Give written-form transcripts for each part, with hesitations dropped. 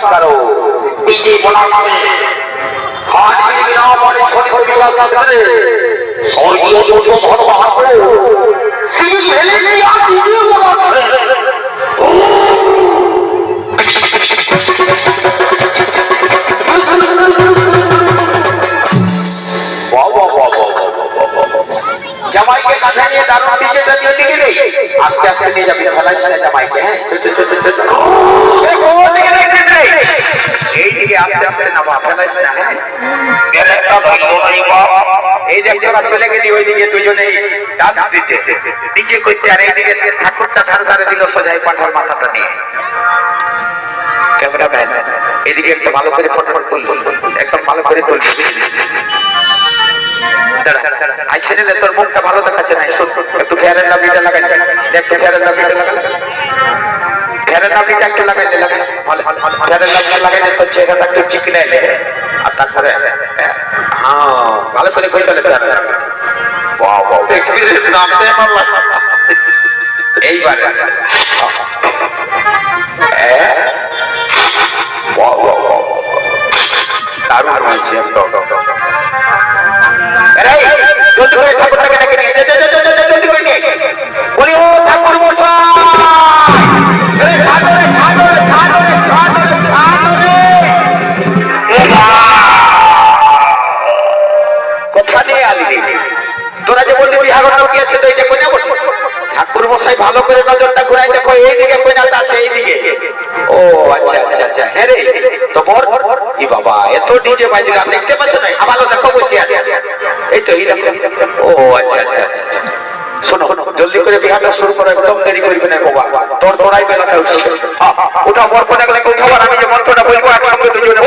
करो डीजे बोला से आज के बिना बड़े छोटे बिना सकते स्वर्गीय जो धन महापुर सिविल भेले की आज डीजे बोला से जमाई के कांधे में दारू डीजे दिए दिखे आस्ते आस्ते ले जाबी फलाश से जमाई के हैं देखो এই দিকে আস্তে আস্তে নামা ফলাইস না হ্যাঁ এর একটা ভালো নাই বাপ এই যে তোরা চলে গেলি ওই দিকে দুজনেই ডান্স দিতে নিচে কইতে আর এই দিকে ঠাকুরটা ধার ধারে দিল সোজাই পাঠার মাথাটা নিয়ে ক্যামেরাম্যান এদিকে একটু ভালো করে ফটো তুলবো একদম ভালো করে তুলবি আই ছেলে তোর মুখটা ভালো দেখাচ্ছে না একটু ফেয়ারের লাভিটা লাগাই একটু ফেয়ারের লাভিটা লাগাই ফেয়ারের লাভিটা একটু লাগাই দে লাগাই ফেয়ারের লাভিটা লাগাই দে তোর চেহারাটা একটু চিকনে এলে আর তারপরে হ্যাঁ ভালো করে কই চলে ফেয়ারের লাভিটা বাহ বাহ দেখবি নামতে মারলা এইবার বাহ বাহ বাহ দারুণ হয়েছে একদম জলদি করে ঠাকুরটাকে ডেকে নিয়ে জলদি করে নিয়ে বলি ও ঠাকুর মশাই কথা নিয়ে আলি তোরা যে বললি বিহাগরটা কি আছে তো এইটা কই না বলছি ঠাকুর মশাই ভালো করে নজরটা ঘুরাই দেখো এইদিকে কইনাটা আছে এইদিকে ও আচ্ছা আচ্ছা আচ্ছা হ্যাঁ রে তো বর ই বাবা এত ডিজে বাজি গান দেখতে পাচ্ছ না ভালো দেখো বসে আছে এই তো এই দেখো ও আচ্ছা আচ্ছা আচ্ছা শোনো জলদি করে বিহারটা শুরু করো একদম দেরি করবে না বাবা তোর তোরাই বেলাটা উঠছে ওটা মন্ত্রটা গেলে কোথাও আর আমি যে মন্ত্রটা বলবো একসঙ্গে দুজনে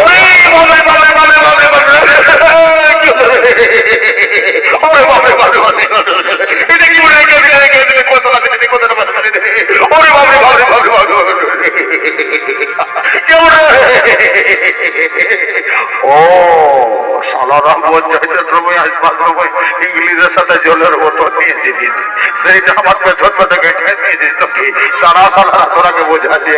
ও সালারাম পঞ্চায়েতের সময় আসবার সময় ইংলিশের সাথে জলের বোতল নিয়ে দিবি সেইটা আমার পেছন পেতে গেটে নিয়ে দিত কি সারা সারা তোরাকে বোঝাচ্ছি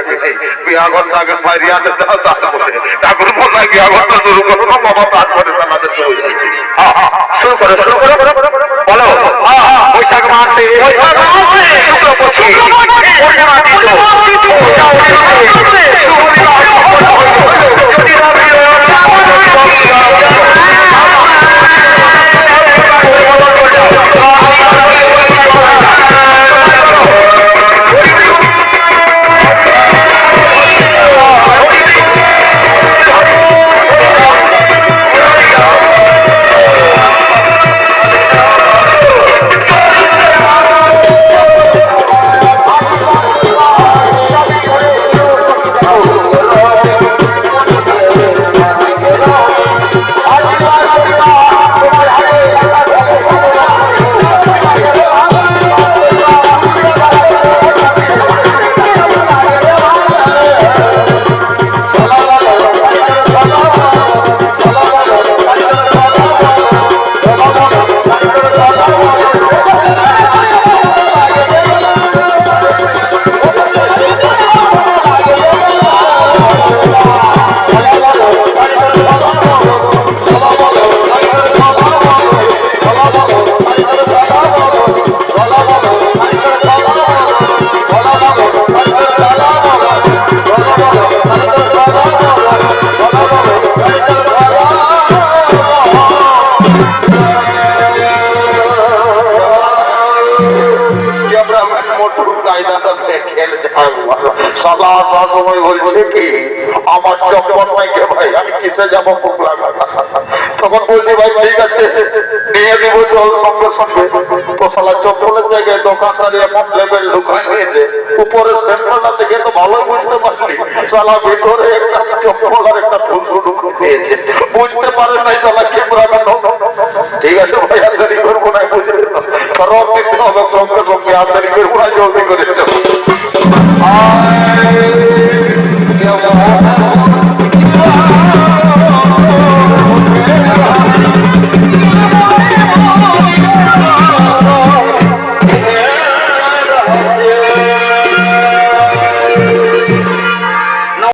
বিয়াগরটা আগে ফাইরিয়াতে দাও তারপরে ঠাকুর মশাই বিয়াগরটা শুরু করো না বাবা তারপরে আমাদের শুরু করো বলো বৈশাখ মাসে শুক্লপক্ষে তখন বলছি ভাই ঠিক আছে নিয়ে দিব জল সঙ্গে সঙ্গে তো সালা চপ্পলের জায়গায় দোকানদারি এমন লেভেল ঢুকাই হয়েছে উপরে সেন্টারটা দেখে তো ভালোই বুঝতে পারছি সালা ভিতরে একটা চপ্পল আর একটা ফুলসু ঢুকে পেয়েছে বুঝতে পারে নাই সালা কি পুরানো ঠিক আছে ভাই আর দেরি করবো না বুঝে রক দিতে হবে সঙ্গে সঙ্গে আর দেরি করবো না জলদি করে